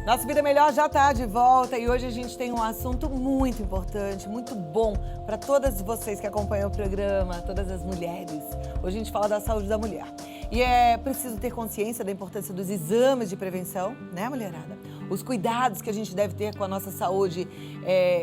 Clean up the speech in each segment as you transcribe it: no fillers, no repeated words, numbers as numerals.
Nossa Vida Melhor já está de volta e hoje a gente tem um assunto muito importante, muito bom para todas vocês que acompanham o programa, todas as mulheres. Hoje a gente fala da saúde da mulher. E é preciso ter consciência da importância dos exames de prevenção, né, mulherada? Os cuidados que a gente deve ter com a nossa saúde,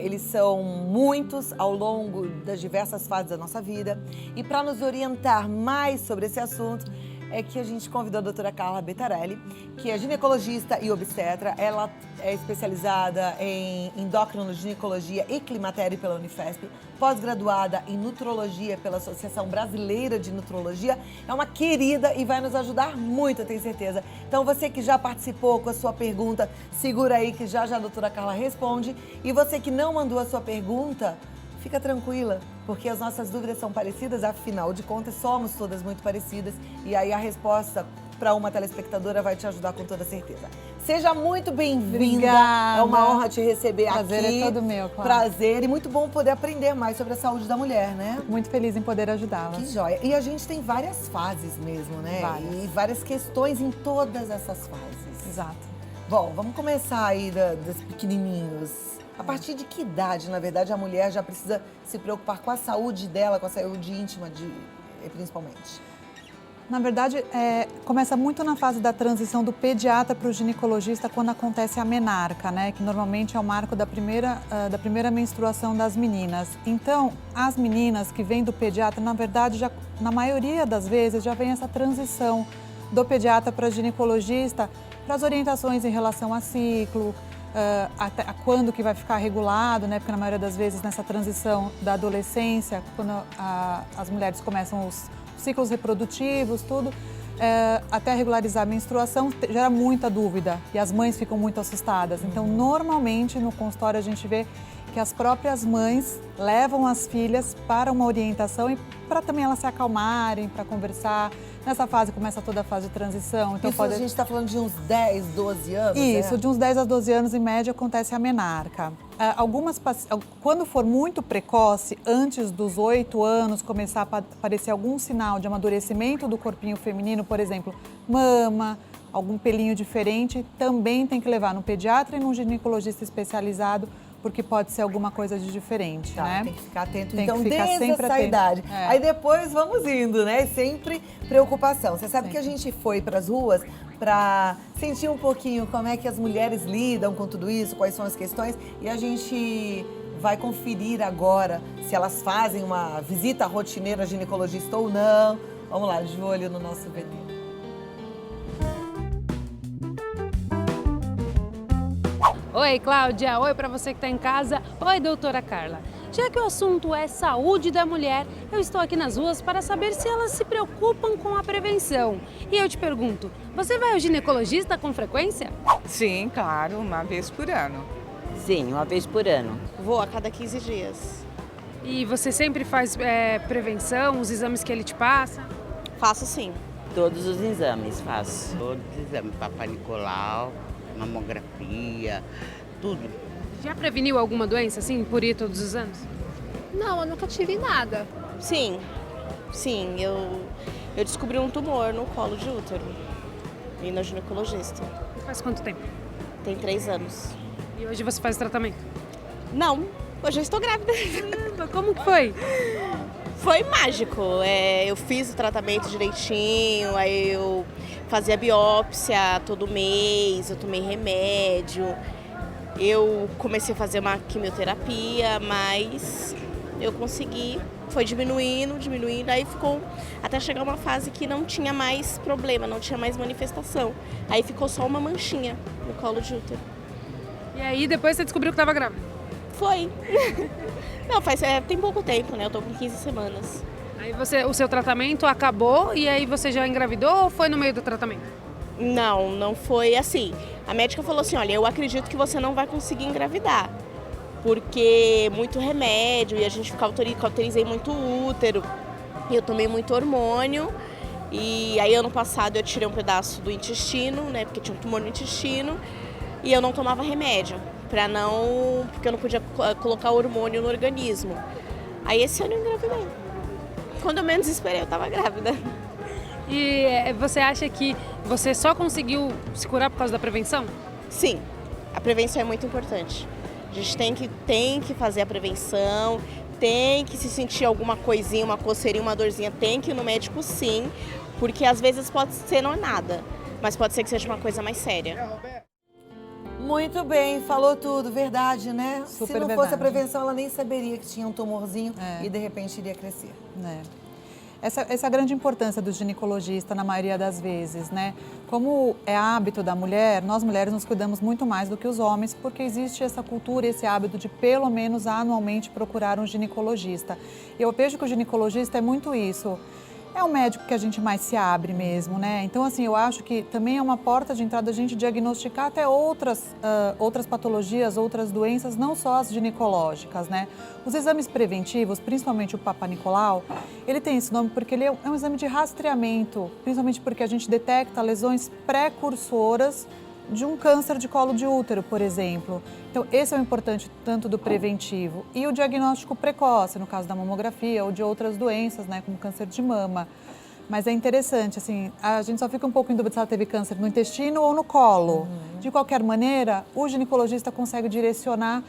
eles são muitos ao longo das diversas fases da nossa vida. E para nos orientar mais sobre esse assunto, é que a gente convidou a doutora Carla Bettarelli, que é ginecologista e obstetra. Ela é especializada em endocrinologia e climatério pela Unifesp, pós-graduada em nutrologia pela Associação Brasileira de Nutrologia. É uma querida e vai nos ajudar muito, eu tenho certeza. Então você que já participou com a sua pergunta, segura aí que já a doutora Carla responde. E você que não mandou a sua pergunta, fica tranquila, porque as nossas dúvidas são parecidas, afinal de contas, somos todas muito parecidas. E aí a resposta para uma telespectadora vai te ajudar com toda certeza. Seja muito bem-vinda. É uma honra te receber aqui. Prazer é todo meu, claro. Prazer e muito bom poder aprender mais sobre a saúde da mulher, né? Fico muito feliz em poder ajudá-la. Que joia. E a gente tem várias fases mesmo, né? Várias. E várias questões em todas essas fases. Exato. Bom, vamos começar aí dos pequenininhos. A partir de que idade, na verdade, a mulher já precisa se preocupar com a saúde dela, com a saúde íntima, principalmente? Na verdade, começa muito na fase da transição do pediatra para o ginecologista quando acontece a menarca, né? Que normalmente é o marco da primeira menstruação das meninas. Então, as meninas que vêm do pediatra, na verdade, já, na maioria das vezes, já vem essa transição do pediatra para ginecologista para as orientações em relação a ciclo, até quando que vai ficar regulado, né? Porque na maioria das vezes nessa transição da adolescência, quando as mulheres começam os ciclos reprodutivos, tudo, até regularizar a menstruação, gera muita dúvida e as mães ficam muito assustadas. Então, normalmente no consultório a gente vê que as próprias mães levam as filhas para uma orientação e para também elas se acalmarem, para conversar. Nessa fase começa toda a fase de transição. Então isso a gente está falando de uns 10, 12 anos, Isso, de uns 10 a 12 anos, em média, acontece a menarca. Quando for muito precoce, antes dos 8 anos, começar a aparecer algum sinal de amadurecimento do corpinho feminino, por exemplo, mama, algum pelinho diferente, também tem que levar no pediatra e num ginecologista especializado, porque pode ser alguma coisa de diferente, tá, né? Tem que ficar atento, tem então, que ficar desde sempre essa atento. idade. Aí depois vamos indo, né? Sempre preocupação. Você sabe que a gente foi para as ruas para sentir um pouquinho como é que as mulheres lidam com tudo isso, quais são as questões, e a gente vai conferir agora se elas fazem uma visita rotineira ginecologista ou não. Vamos lá, de olho no nosso VT. Oi, Cláudia. Oi para você que está em casa. Oi, doutora Carla. Já que o assunto é saúde da mulher, eu estou aqui nas ruas para saber se elas se preocupam com a prevenção. E eu te pergunto, você vai ao ginecologista com frequência? Sim, claro, uma vez por ano. Sim, uma vez por ano. Vou a cada 15 dias. E você sempre faz prevenção, os exames que ele te passa? Faço sim. Todos os exames faço. Todos os exames, Papai Nicolau, mamografia, tudo. Já preveniu alguma doença, assim, por ir todos os anos? Não, eu nunca tive nada. Sim, eu descobri um tumor no colo de útero e no ginecologista. Faz quanto tempo? Tem 3 anos. E hoje você faz tratamento? Não, hoje eu estou grávida. Como que foi? Foi mágico. Eu fiz o tratamento direitinho, aí eu fazia biópsia todo mês, eu tomei remédio. Eu comecei a fazer uma quimioterapia, mas eu consegui, foi diminuindo, aí ficou até chegar uma fase que não tinha mais problema, não tinha mais manifestação. Aí ficou só uma manchinha no colo de útero. E aí depois você descobriu que estava grávida? Foi. Não, tem pouco tempo, né? Eu tô com 15 semanas. Aí o seu tratamento acabou e aí você já engravidou ou foi no meio do tratamento? Não foi assim. A médica falou assim, olha, eu acredito que você não vai conseguir engravidar, porque muito remédio e a gente cauterizei muito útero, eu tomei muito hormônio e aí ano passado eu tirei um pedaço do intestino, né, porque tinha um tumor no intestino e eu não tomava remédio, porque eu não podia colocar hormônio no organismo. Aí esse ano eu engravidei. Quando eu menos esperei, eu estava grávida. E você acha que você só conseguiu se curar por causa da prevenção? Sim, a prevenção é muito importante. A gente tem que fazer a prevenção, tem que se sentir alguma coisinha, uma coceirinha, uma dorzinha, tem que ir no médico sim, porque às vezes pode ser não é nada, mas pode ser que seja uma coisa mais séria. Muito bem, falou tudo, verdade, né? Super Se não verdade. fosse a prevenção, ela nem saberia que tinha um tumorzinho É. e de repente iria crescer. É. Essa é a grande importância do ginecologista na maioria das vezes, né? Como é hábito da mulher, nós mulheres nos cuidamos muito mais do que os homens, porque existe essa cultura, esse hábito de pelo menos anualmente procurar um ginecologista. E eu vejo que o ginecologista é muito isso. É o médico que a gente mais se abre mesmo, né? Então, assim, eu acho que também é uma porta de entrada a gente diagnosticar até outras patologias, outras doenças, não só as ginecológicas, né? Os exames preventivos, principalmente o Papa Nicolau, ele tem esse nome porque ele é um exame de rastreamento, principalmente porque a gente detecta lesões precursoras de um câncer de colo de útero, por exemplo. Então, esse é o importante tanto do preventivo. E o diagnóstico precoce, no caso da mamografia ou de outras doenças, né, como câncer de mama. Mas é interessante, assim, a gente só fica um pouco em dúvida se ela teve câncer no intestino ou no colo. De qualquer maneira, o ginecologista consegue direcionar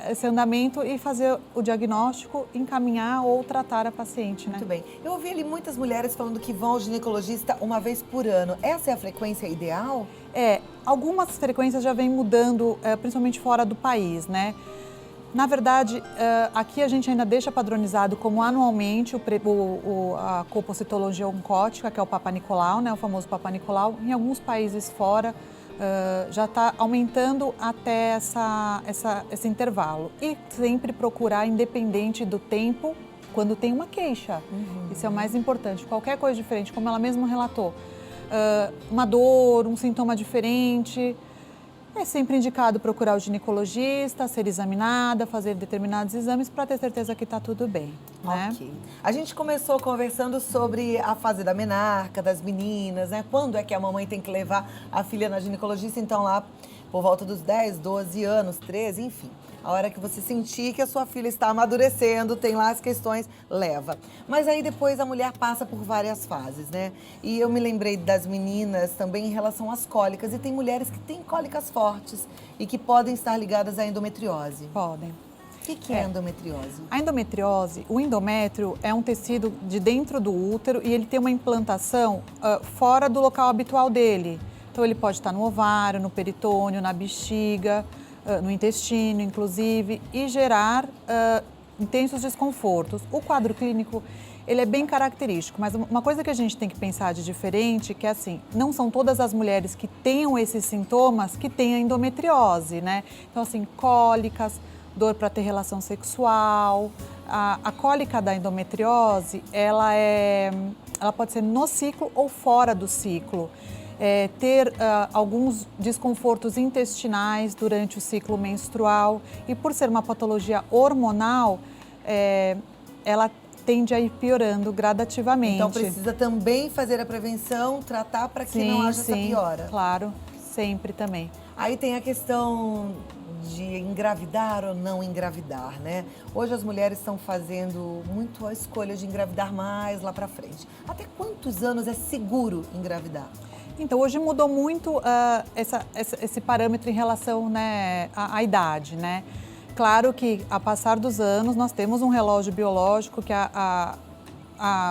esse andamento e fazer o diagnóstico, encaminhar ou tratar a paciente, né? Muito bem. Eu ouvi ali muitas mulheres falando que vão ao ginecologista uma vez por ano. Essa é a frequência ideal? Algumas frequências já vêm mudando, principalmente fora do país, né? Na verdade, aqui a gente ainda deixa padronizado como anualmente a colpocitologia oncótica, que é o Papa Nicolau, né? O famoso Papa Nicolau. Em alguns países fora, já está aumentando até esse intervalo. E sempre procurar, independente do tempo, quando tem uma queixa. Isso é o mais importante. Qualquer coisa diferente, como ela mesma relatou. Uma dor, um sintoma diferente, é sempre indicado procurar o ginecologista, ser examinada, fazer determinados exames para ter certeza que está tudo bem, né? Ok. A gente começou conversando sobre a fase da menarca, das meninas, né? Quando é que a mamãe tem que levar a filha na ginecologista? Então, lá por volta dos 10, 12 anos, 13, enfim. A hora que você sentir que a sua filha está amadurecendo, tem lá as questões, leva. Mas aí depois a mulher passa por várias fases, né? E eu me lembrei das meninas também em relação às cólicas. E tem mulheres que têm cólicas fortes e que podem estar ligadas à endometriose. Podem. O que é endometriose? A endometriose, o endométrio é um tecido de dentro do útero e ele tem uma implantação fora do local habitual dele. Então ele pode estar no ovário, no peritônio, na bexiga, no intestino, inclusive, e gerar intensos desconfortos. O quadro clínico, ele é bem característico, mas uma coisa que a gente tem que pensar de diferente, que é assim, não são todas as mulheres que tenham esses sintomas que têm a endometriose, né? Então, assim, cólicas, dor para ter relação sexual. A cólica da endometriose, ela pode ser no ciclo ou fora do ciclo. Ter alguns desconfortos intestinais durante o ciclo menstrual e por ser uma patologia hormonal, ela tende a ir piorando gradativamente. Então precisa também fazer a prevenção, tratar para que não haja essa piora. Claro, sempre também. Aí tem a questão de engravidar ou não engravidar, né? Hoje as mulheres estão fazendo muito a escolha de engravidar mais lá para frente. Até quantos anos é seguro engravidar? Então, hoje mudou muito esse parâmetro em relação, né, à idade, né? Claro que, a passar dos anos, nós temos um relógio biológico que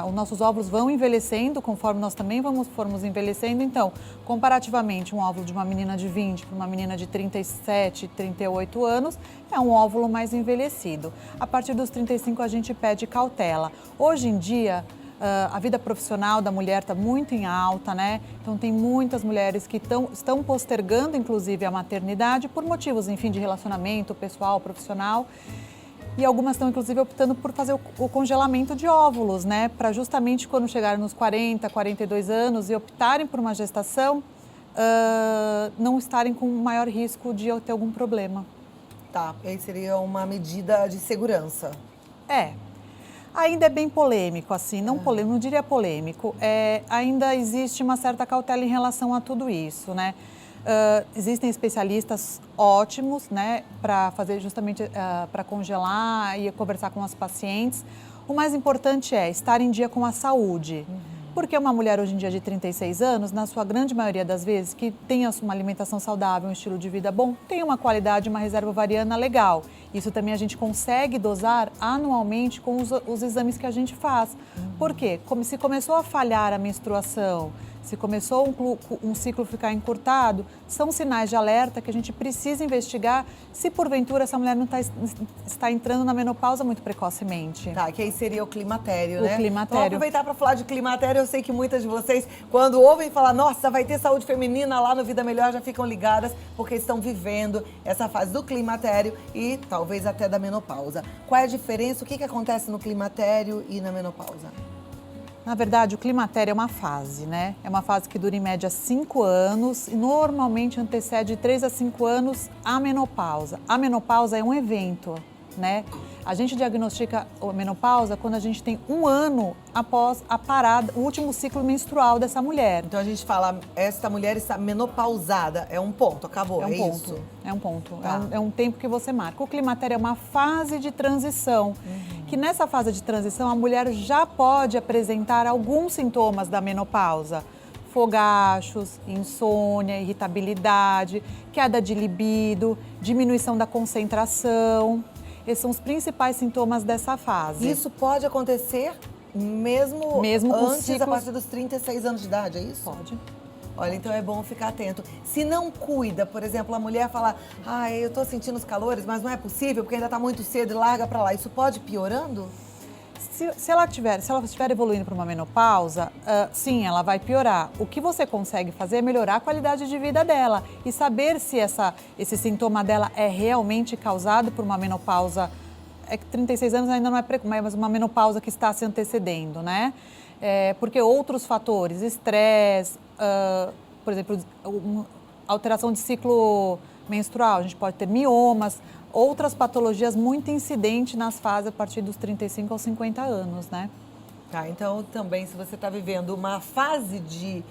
os nossos óvulos vão envelhecendo conforme nós também formos envelhecendo. Então, comparativamente, um óvulo de uma menina de 20 para uma menina de 37, 38 anos é um óvulo mais envelhecido. A partir dos 35, a gente pede cautela. Hoje em dia, a vida profissional da mulher está muito em alta, né? Então, tem muitas mulheres que estão postergando, inclusive, a maternidade por motivos, enfim, de relacionamento pessoal, profissional. E algumas estão, inclusive, optando por fazer o congelamento de óvulos, né? Para justamente quando chegarem nos 40, 42 anos e optarem por uma gestação, não estarem com maior risco de ter algum problema. Tá, aí seria uma medida de segurança. Ainda é bem polêmico, assim, não diria polêmico. Ainda existe uma certa cautela em relação a tudo isso, né? Existem especialistas ótimos, né, para fazer justamente, para congelar e conversar com as pacientes. O mais importante é estar em dia com a saúde. Porque uma mulher hoje em dia de 36 anos, na sua grande maioria das vezes, que tem uma alimentação saudável, um estilo de vida bom, tem uma qualidade, uma reserva ovariana legal. Isso também a gente consegue dosar anualmente com os exames que a gente faz. Por quê? Como se começou a falhar a menstruação, se começou um ciclo ficar encurtado, são sinais de alerta que a gente precisa investigar se porventura essa mulher não está entrando na menopausa muito precocemente. Tá, que aí seria o climatério, né? O climatério. Vamos aproveitar para falar de climatério. Eu sei que muitas de vocês, quando ouvem falar, nossa, vai ter saúde feminina lá no Vida Melhor, já ficam ligadas porque estão vivendo essa fase do climatério e talvez até da menopausa. Qual é a diferença? O que acontece no climatério e na menopausa? Na verdade, o climatério é uma fase, né? É uma fase que dura em média 5 anos e normalmente antecede de 3 a 5 anos a menopausa. A menopausa é um evento, né? A gente diagnostica a menopausa quando a gente tem 1 ano após a parada, o último ciclo menstrual dessa mulher. Então a gente fala, esta mulher está menopausada, é um ponto, acabou, É um ponto. isso? É um ponto. Tá. É um tempo que você marca. O climatério é uma fase de transição, que nessa fase de transição a mulher já pode apresentar alguns sintomas da menopausa. Fogachos, insônia, irritabilidade, queda de libido, diminuição da concentração. Esses são os principais sintomas dessa fase. Isso pode acontecer mesmo com antes, ciclos... a partir dos 36 anos de idade, é isso? Pode. Olha, então é bom ficar atento. Se não cuida, por exemplo, a mulher fala, eu tô sentindo os calores, mas não é possível porque ainda tá muito cedo e larga pra lá. Isso pode ir piorando? Se ela estiver evoluindo para uma menopausa, sim, ela vai piorar. O que você consegue fazer é melhorar a qualidade de vida dela e saber se esse sintoma dela é realmente causado por uma menopausa. É que 36 anos ainda não é mas uma menopausa que está se antecedendo, né? Porque outros fatores, estresse, por exemplo, alteração de ciclo menstrual, a gente pode ter miomas, outras patologias muito incidentes nas fases a partir dos 35 aos 50 anos, né? Tá, então também se você está vivendo uma fase de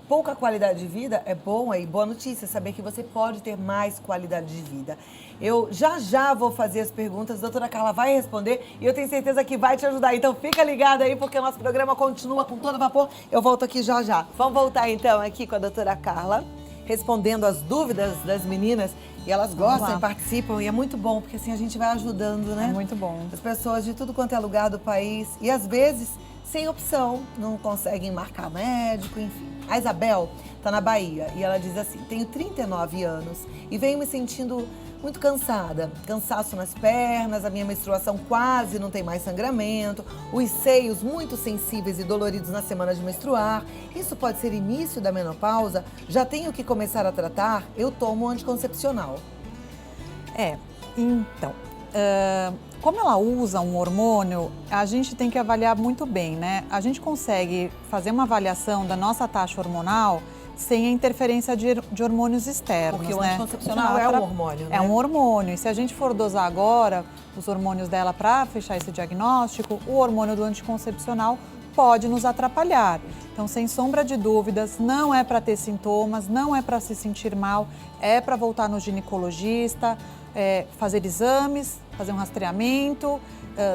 pouca qualidade de vida, é bom aí, boa notícia, saber que você pode ter mais qualidade de vida. Eu já vou fazer as perguntas, a doutora Carla vai responder e eu tenho certeza que vai te ajudar. Então fica ligada aí porque o nosso programa continua com todo vapor. Eu volto aqui já. Vamos voltar então aqui com a doutora Carla, respondendo as dúvidas das meninas. E elas gostam, participam e é muito bom, porque assim a gente vai ajudando, né? É muito bom. As pessoas de tudo quanto é lugar do país e às vezes sem opção, não conseguem marcar médico, enfim. A Isabel está na Bahia e ela diz assim, tenho 39 anos e venho me sentindo muito cansada, cansaço nas pernas, a minha menstruação quase não tem mais sangramento, os seios muito sensíveis e doloridos na semana de menstruar. Isso pode ser início da menopausa? Já tenho que começar a tratar? Eu tomo anticoncepcional. Então, como ela usa um hormônio, a gente tem que avaliar muito bem, né? A gente consegue fazer uma avaliação da nossa taxa hormonal sem a interferência de hormônios externos, Porque o né? anticoncepcional é um hormônio, né? É um hormônio. E se a gente for dosar agora os hormônios dela para fechar esse diagnóstico, o hormônio do anticoncepcional pode nos atrapalhar. Então, sem sombra de dúvidas, não é para ter sintomas, não é para se sentir mal, é para voltar no ginecologista, fazer exames, fazer um rastreamento.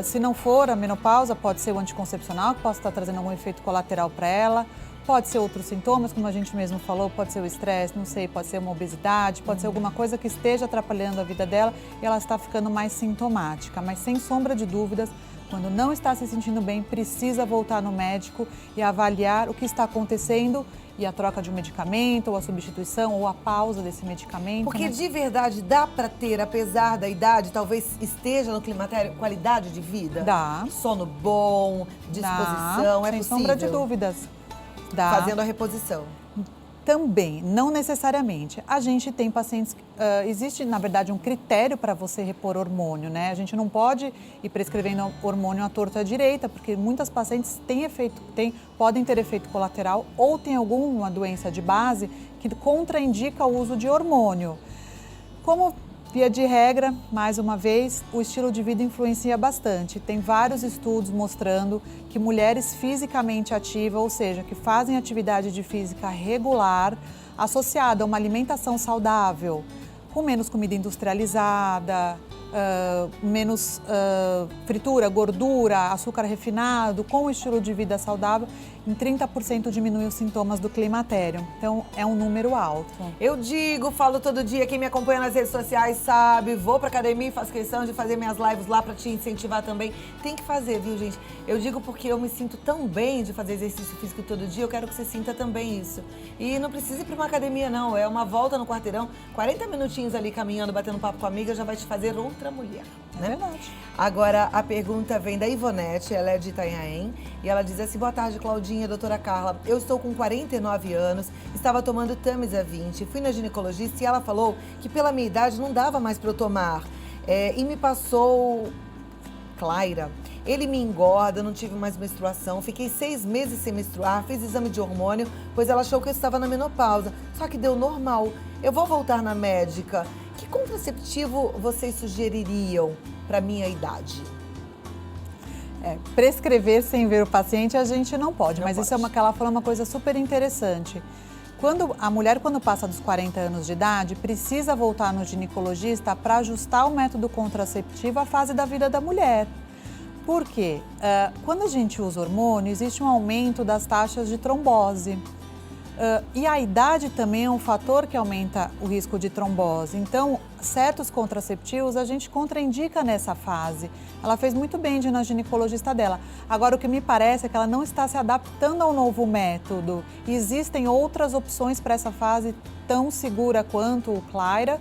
Se não for a menopausa, pode ser o anticoncepcional, que possa estar trazendo algum efeito colateral para ela. Pode ser outros sintomas, como a gente mesmo falou, pode ser o estresse, não sei, pode ser uma obesidade, pode ser alguma coisa que esteja atrapalhando a vida dela e ela está ficando mais sintomática. Mas sem sombra de dúvidas, quando não está se sentindo bem, precisa voltar no médico e avaliar o que está acontecendo e a troca de um medicamento, ou a substituição, ou a pausa desse medicamento. Porque de verdade dá para ter, apesar da idade, talvez esteja no climatério, qualidade de vida? Dá. Sono bom, disposição, Dá, é sem possível? sombra de dúvidas. Dá. Fazendo a reposição. Também, não necessariamente. A gente tem pacientes, existe na verdade um critério para você repor hormônio, né? A gente não pode ir prescrevendo hormônio à torta à direita, porque muitas pacientes podem ter efeito colateral ou tem alguma doença de base que contraindica o uso de hormônio. Como via de regra, mais uma vez, o estilo de vida influencia bastante. Tem vários estudos mostrando que mulheres fisicamente ativas, ou seja, que fazem atividade de física regular, associada a uma alimentação saudável, com menos comida industrializada, menos fritura, gordura, açúcar refinado, com um estilo de vida saudável, em 30% diminui os sintomas do climatério. Então, é um número alto. Eu digo, falo todo dia, quem me acompanha nas redes sociais sabe, vou pra academia e faço questão de fazer minhas lives lá pra te incentivar também. Tem que fazer, viu, gente? Eu digo porque eu me sinto tão bem de fazer exercício físico todo dia, eu quero que você sinta também isso. E não precisa ir pra uma academia, não. É uma volta no quarteirão, 40 minutinhos ali caminhando, batendo papo com a amiga, já vai te fazer outra mulher, né? É verdade. Agora, a pergunta vem da Ivonete, ela é de Itanhaém, e ela diz assim: boa tarde, Claudinha, doutora Carla. Eu estou com 49 anos, estava tomando Tamisa 20, fui na ginecologista e ela falou que pela minha idade não dava mais para eu tomar. E me passou Claira. Ele me engorda, não tive mais menstruação, fiquei 6 meses sem menstruar, fiz exame de hormônio, pois ela achou que eu estava na menopausa, só que deu normal. Eu vou voltar na médica. Que contraceptivo vocês sugeririam para minha idade? Prescrever sem ver o paciente a gente não pode, Não mas pode. isso que ela falou é uma coisa super interessante. A mulher, quando passa dos 40 anos de idade, precisa voltar no ginecologista para ajustar o método contraceptivo à fase da vida da mulher. Por quê? Quando a gente usa hormônio, existe um aumento das taxas de trombose. E a idade também é um fator que aumenta o risco de trombose. Então, certos contraceptivos a gente contraindica nessa fase. Ela fez muito bem de ir na ginecologista dela. Agora, o que me parece é que ela não está se adaptando ao novo método. E existem outras opções para essa fase tão segura quanto o Claira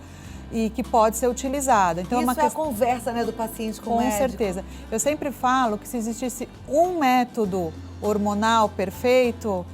e que pode ser utilizada. Então, Isso uma é a conversa, né, do paciente com o médico. Com certeza. Eu sempre falo que se existisse um método hormonal perfeito,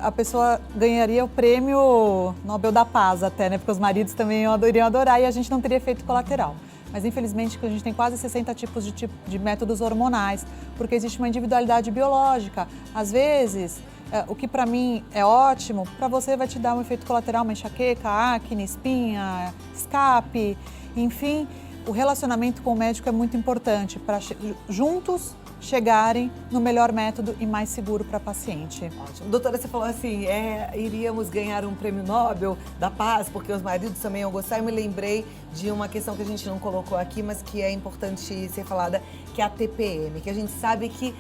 a pessoa ganharia o prêmio Nobel da Paz até, né? Porque os maridos também iriam adorar e a gente não teria efeito colateral. Mas infelizmente a gente tem quase 60 tipos de métodos hormonais, porque existe uma individualidade biológica. Às vezes, o que para mim é ótimo, para você vai te dar um efeito colateral, uma enxaqueca, acne, espinha, escape, enfim. O relacionamento com o médico é muito importante para juntos chegarem no melhor método e mais seguro para a paciente. Ótimo. Doutora, você falou assim, iríamos ganhar um prêmio Nobel da Paz, porque os maridos também iam gostar. Eu me lembrei de uma questão que a gente não colocou aqui, mas que é importante ser falada, que é a TPM, que a gente sabe que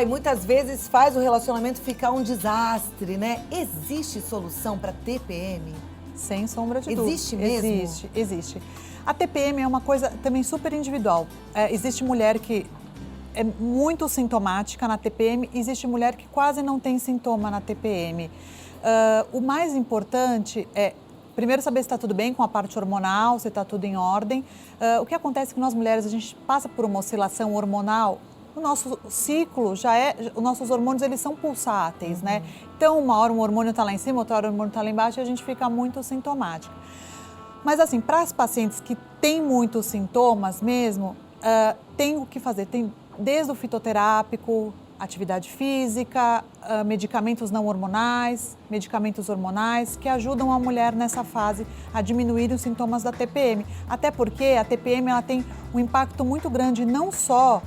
muitas vezes faz o relacionamento ficar um desastre, né? Existe solução para TPM? Sem sombra de dúvida. Existe mesmo? Existe. A TPM é uma coisa também super individual. Existe mulher que é muito sintomática na TPM, existe mulher que quase não tem sintoma na TPM. O mais importante é, primeiro, saber se está tudo bem com a parte hormonal, se está tudo em ordem. O que acontece é que nós mulheres, a gente passa por uma oscilação hormonal. O nosso ciclo os nossos hormônios, eles são pulsáteis, né? Então, uma hora um hormônio está lá em cima, outra hora o hormônio está lá embaixo e a gente fica muito sintomática. Mas assim, para as pacientes que têm muitos sintomas mesmo, tem o que fazer. Tem desde o fitoterápico, atividade física, medicamentos não hormonais, medicamentos hormonais que ajudam a mulher nessa fase a diminuir os sintomas da TPM. Até porque a TPM ela tem um impacto muito grande não só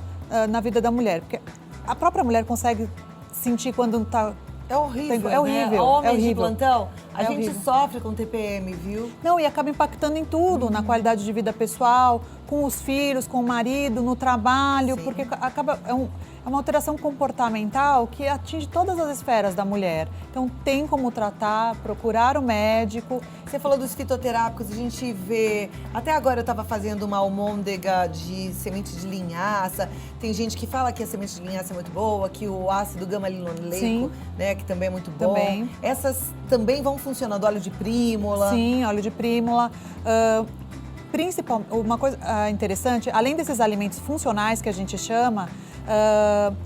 na vida da mulher, porque a própria mulher consegue sentir quando não está... É horrível, É horrível, né? Homens é horrível. de plantão, a É gente horrível. sofre com TPM, viu? Não, e acaba impactando em tudo, na qualidade de vida pessoal, com os filhos, com o marido, no trabalho, Sim. porque é uma alteração comportamental que atinge todas as esferas da mulher. Então, tem como tratar, procurar o médico. Você falou dos fitoterápicos, a gente vê... Até agora eu estava fazendo uma almôndega de semente de linhaça. Tem gente que fala que a semente de linhaça é muito boa, que o ácido gama-linoleico, Sim. né, que também é muito bom. Também. Essas também vão funcionando, óleo de prímula. Sim, óleo de prímula. Uma coisa interessante, além desses alimentos funcionais que a gente chama,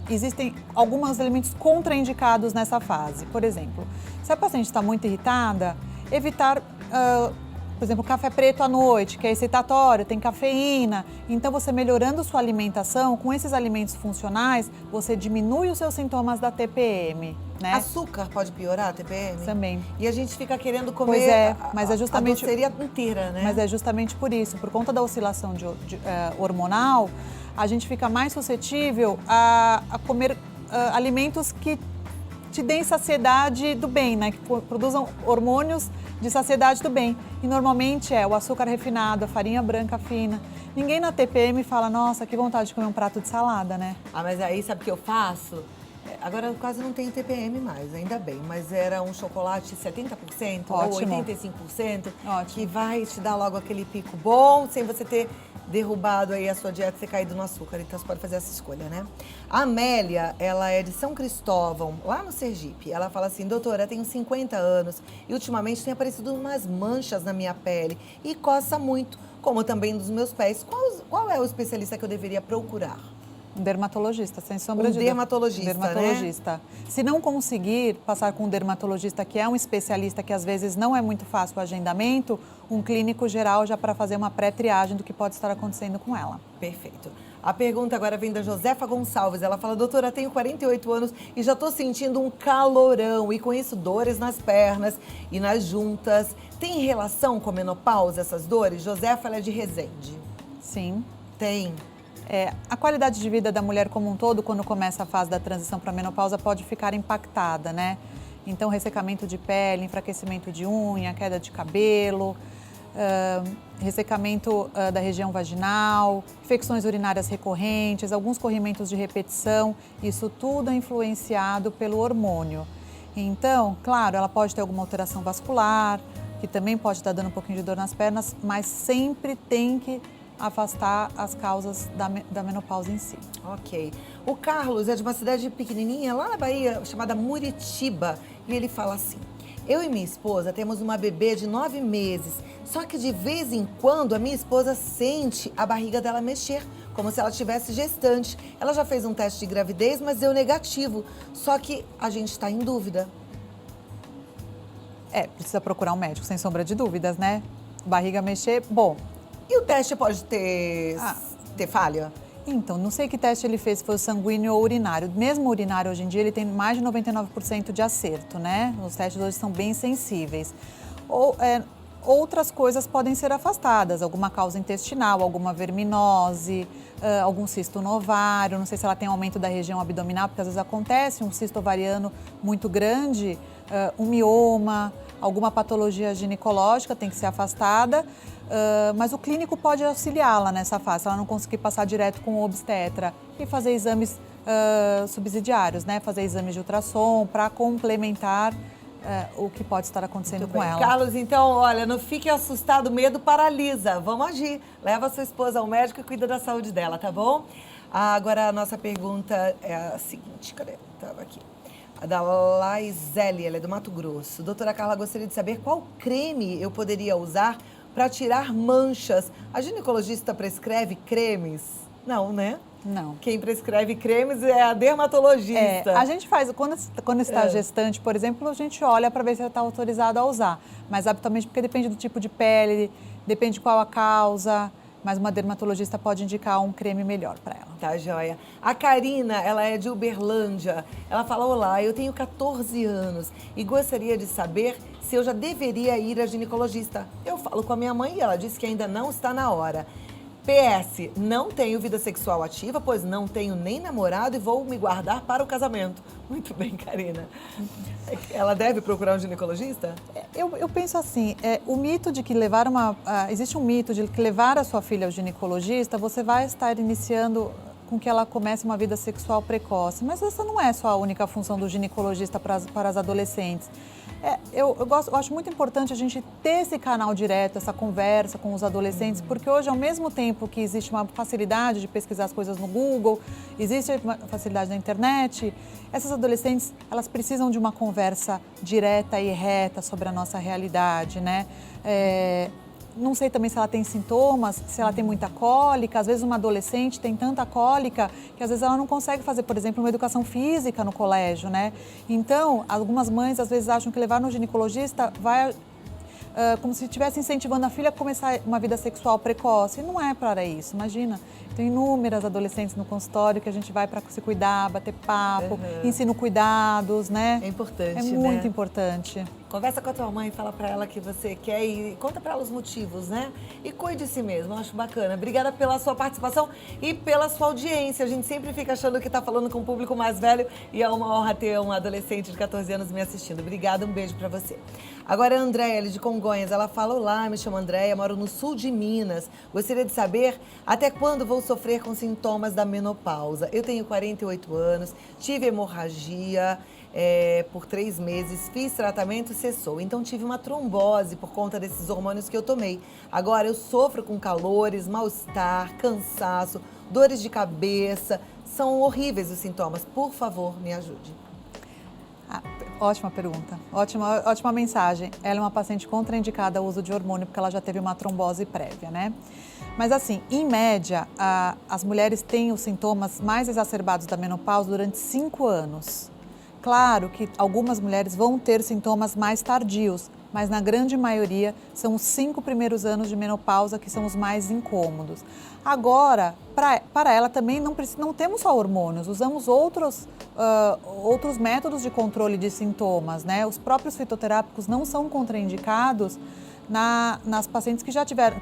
existem alguns alimentos contraindicados nessa fase. Por exemplo, se a paciente está muito irritada, evitar, por exemplo, café preto à noite, que é excitatório, tem cafeína. Então, você melhorando sua alimentação, com esses alimentos funcionais, você diminui os seus sintomas da TPM, né? Açúcar pode piorar a TPM? Também. E a gente fica querendo comer Pois é, mas é justamente... a doceria inteira, né? Mas é justamente por isso, por conta da oscilação hormonal, a gente fica mais suscetível a comer alimentos que te deem saciedade do bem, né? Que produzam hormônios de saciedade do bem. E normalmente é o açúcar refinado, a farinha branca fina. Ninguém na TPM fala, nossa, que vontade de comer um prato de salada, né? Ah, mas aí sabe o que eu faço? Agora eu quase não tenho TPM mais, ainda bem. Mas era um chocolate 70% ou Ótimo. 85%, Ótimo. que vai te dar logo aquele pico bom, sem você ter derrubado aí a sua dieta, ter caído no açúcar. Então você pode fazer essa escolha, né? A Amélia, ela é de São Cristóvão, lá no Sergipe. Ela fala assim, doutora, eu tenho 50 anos e ultimamente tem aparecido umas manchas na minha pele e coça muito, como também nos meus pés. Qual é o especialista que eu deveria procurar? Um dermatologista, sem sombra Um de dúvida. dermatologista, Dermatologista. Se não conseguir passar com um dermatologista, que é um especialista que às vezes não é muito fácil o agendamento, um clínico geral já para fazer uma pré-triagem do que pode estar acontecendo com ela. Perfeito. A pergunta agora vem da Josefa Gonçalves. Ela fala, doutora, tenho 48 anos e já estou sentindo um calorão e com isso dores nas pernas e nas juntas. Tem relação com a menopausa essas dores? Josefa, ela é de Resende. Sim. Tem. A qualidade de vida da mulher como um todo, quando começa a fase da transição para a menopausa, pode ficar impactada, né? Então, ressecamento de pele, enfraquecimento de unha, queda de cabelo, ressecamento da região vaginal, infecções urinárias recorrentes, alguns corrimentos de repetição, isso tudo é influenciado pelo hormônio. Então, claro, ela pode ter alguma alteração vascular, que também pode estar dando um pouquinho de dor nas pernas, mas sempre tem que afastar as causas da menopausa em si. Ok. O Carlos é de uma cidade pequenininha, lá na Bahia, chamada Muritiba. E ele fala assim, eu e minha esposa temos uma bebê de 9 meses, só que de vez em quando a minha esposa sente a barriga dela mexer, como se ela estivesse gestante. Ela já fez um teste de gravidez, mas deu negativo. Só que a gente está em dúvida. Precisa procurar um médico, sem sombra de dúvidas, né? Barriga mexer, bom. E o teste pode ter falha? Então, não sei que teste ele fez, se foi o sanguíneo ou urinário. Mesmo o urinário, hoje em dia, ele tem mais de 99% de acerto, né? Os testes hoje são bem sensíveis. Outras coisas podem ser afastadas, alguma causa intestinal, alguma verminose, algum cisto no ovário, não sei se ela tem aumento da região abdominal, porque às vezes acontece um cisto ovariano muito grande, um mioma, alguma patologia ginecológica tem que ser afastada, mas o clínico pode auxiliá-la nessa fase, se ela não conseguir passar direto com o obstetra e fazer exames subsidiários, né? Fazer exames de ultrassom para complementar o que pode estar acontecendo com ela. Carlos, então, olha, não fique assustado, medo paralisa. Vamos agir. Leva a sua esposa ao médico e cuida da saúde dela, tá bom? Agora, a nossa pergunta é a seguinte, cadê? Estava aqui. A da Laizeli, ela é do Mato Grosso. Doutora Carla, gostaria de saber qual creme eu poderia usar para tirar manchas. A ginecologista prescreve cremes? Não, né? Não. Quem prescreve cremes é a dermatologista. A gente faz, quando está gestante, por exemplo, a gente olha para ver se ela está autorizada a usar. Mas habitualmente, porque depende do tipo de pele, depende de qual a causa, mas uma dermatologista pode indicar um creme melhor para ela. Tá, joia. A Karina, ela é de Uberlândia. Ela fala, olá, eu tenho 14 anos e gostaria de saber se eu já deveria ir à ginecologista. Eu falo com a minha mãe e ela disse que ainda não está na hora. PS, não tenho vida sexual ativa, pois não tenho nem namorado e vou me guardar para o casamento. Muito bem, Karina. Ela deve procurar um ginecologista? Eu penso assim, o mito de que existe um mito de que levar a sua filha ao ginecologista, você vai estar iniciando com que ela comece uma vida sexual precoce. Mas essa não é só a única função do ginecologista para as adolescentes. Eu acho muito importante a gente ter esse canal direto, essa conversa com os adolescentes, porque hoje, ao mesmo tempo que existe uma facilidade de pesquisar as coisas no Google, existe uma facilidade na internet, essas adolescentes, elas precisam de uma conversa direta e reta sobre a nossa realidade, né? Não sei também se ela tem sintomas, se ela tem muita cólica. Às vezes uma adolescente tem tanta cólica que às vezes ela não consegue fazer, por exemplo, uma educação física no colégio, né? Então, algumas mães às vezes acham que levar no ginecologista vai como se estivesse incentivando a filha a começar uma vida sexual precoce. E não é para isso, imagina. Tem inúmeras adolescentes no consultório que a gente vai para se cuidar, bater papo, ensino cuidados, né? É importante, É muito importante. Conversa com a tua mãe, fala pra ela que você quer e conta pra ela os motivos, né? E cuide de si mesmo, eu acho bacana. Obrigada pela sua participação e pela sua audiência. A gente sempre fica achando que tá falando com um público mais velho e é uma honra ter um adolescente de 14 anos me assistindo. Obrigada, um beijo pra você. Agora a Andréia, de Congonhas, ela fala: olá, me chamo Andréia, moro no sul de Minas. Gostaria de saber até quando vou sofrer com sintomas da menopausa. Eu tenho 48 anos, tive hemorragia por 3 meses, fiz tratamento e cessou. Então tive uma trombose por conta desses hormônios que eu tomei. Agora eu sofro com calores, mal-estar, cansaço, dores de cabeça. São horríveis os sintomas. Por favor, me ajude. Ótima pergunta, ótima mensagem. Ela é uma paciente contraindicada ao uso de hormônio porque ela já teve uma trombose prévia, né? Mas assim, em média, as mulheres têm os sintomas mais exacerbados da menopausa durante 5 anos. Claro que algumas mulheres vão ter sintomas mais tardios, mas na grande maioria são os 5 primeiros anos de menopausa que são os mais incômodos. Agora, para ela também não temos só hormônios, usamos outros métodos de controle de sintomas, né? Os próprios fitoterápicos não são contraindicados nas pacientes que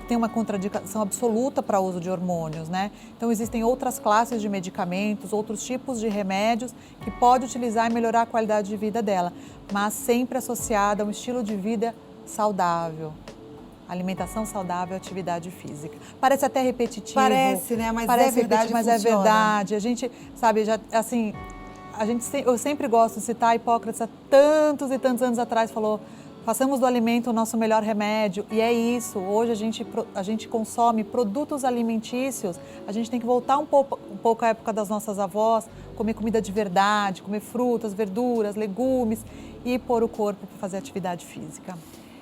têm uma contraindicação absoluta para o uso de hormônios, né? Então, existem outras classes de medicamentos, outros tipos de remédios que pode utilizar e melhorar a qualidade de vida dela, mas sempre associada a um estilo de vida saudável. Alimentação saudável, atividade física. Parece até repetitivo. Parece, né? Mas parece é verdade, mas funciona. é verdade. A gente, sabe, eu sempre gosto de citar Hipócrates há tantos e tantos anos atrás, falou: façamos do alimento o nosso melhor remédio. E é isso. Hoje a gente consome produtos alimentícios. A gente tem que voltar um pouco à época das nossas avós, comer comida de verdade, comer frutas, verduras, legumes e pôr o corpo para fazer atividade física.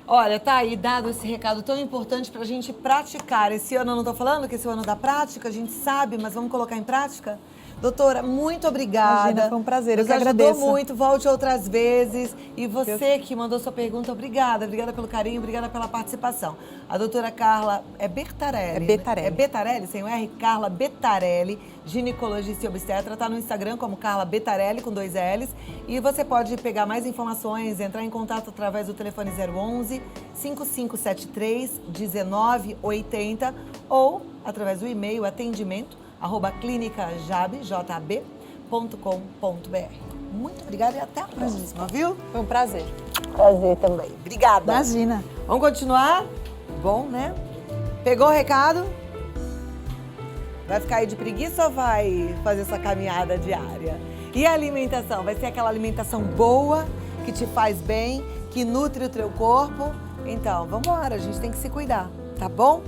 Olha, tá aí dado esse recado tão importante pra gente praticar. Esse ano eu não tô falando que esse é o ano da prática, a gente sabe, mas vamos colocar em prática? Doutora, muito obrigada. Imagina, foi um prazer, eu que Nos agradeço. ajudou muito, volte outras vezes. E você que mandou sua pergunta, obrigada. Obrigada pelo carinho, obrigada pela participação. A doutora Carla Bertarelli. É Betarelli. É Betarelli, sem o R, Carla Betarelli, ginecologista e obstetra. Tá no Instagram como Carla Betarelli, com 2 L's. E você pode pegar mais informações, entrar em contato através do telefone 011 5573 1980 ou através do e-mail atendimento@clinicajab.com.br. Muito obrigada e até a próxima, viu? Foi um prazer. Prazer também. Obrigada. Imagina. Vamos continuar? Bom, né? Pegou o recado? Vai ficar aí de preguiça ou vai fazer essa caminhada diária? E a alimentação? Vai ser aquela alimentação boa, que te faz bem, que nutre o teu corpo? Então, vamos embora, a gente tem que se cuidar, tá bom?